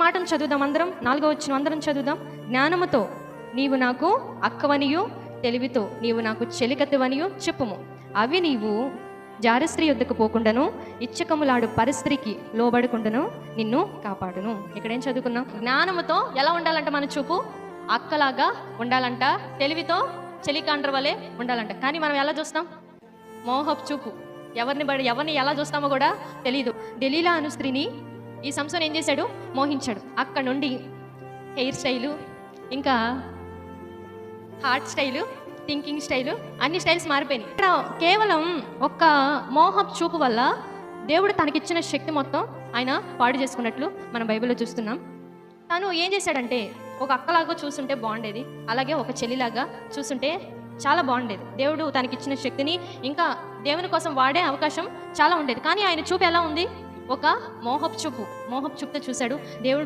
మాటను చదువుదాం అందరం. 4వ వచనం అందరం చదువుదాం. జ్ఞానముతో నీవు నాకు అక్కవనియు, తెలివితో నీవు నాకు చెలికత్తెవనియు చెప్పుము. అవి నీవు జారస్త్రీ యుద్ధకు పోకుండాను, ఇచ్చకములాడు పరిస్త్రీకి లోబడకుండాను నిన్ను కాపాడును. ఇక్కడేం చదువుకున్నాం? జ్ఞానముతో ఎలా ఉండాలంట మన చూపు? అక్కలాగా ఉండాలంట. తెలివితో చెలికాండ్ర వలె ఉండాలంట. కానీ మనం ఎలా చూస్తాం? మోహపు చూపు. ఎవరిని ఎలా చూస్తామో కూడా తెలీదు. దెలీలా అను స్త్రీని ఈ సంసోను ఏం చేశాడు? మోహించాడు. అక్కడ నుండి హెయిర్ స్టైలు, ఇంకా హార్ట్ స్టైలు, థింకింగ్ స్టైలు, అన్ని స్టైల్స్ మారిపోయినాయి. ఇక్కడ కేవలం ఒక్క మోహపు చూపు వల్ల దేవుడు తనకిచ్చిన శక్తి మొత్తం ఆయన పాడు చేసుకున్నట్లు మనం బైబిల్లో చూస్తున్నాం. తను ఏం చేశాడంటే, ఒక అక్కలాగా చూస్తుంటే బాగుండేది, అలాగే ఒక చెల్లిలాగా చూస్తుంటే చాలా బాగుండేది. దేవుడు తనకిచ్చిన శక్తిని ఇంకా దేవుని కోసం వాడే అవకాశం చాలా ఉండేది. కానీ ఆయన చూపు ఎలా ఉంది? ఒక మోహపు చూపుతో చూశాడు దేవుడు.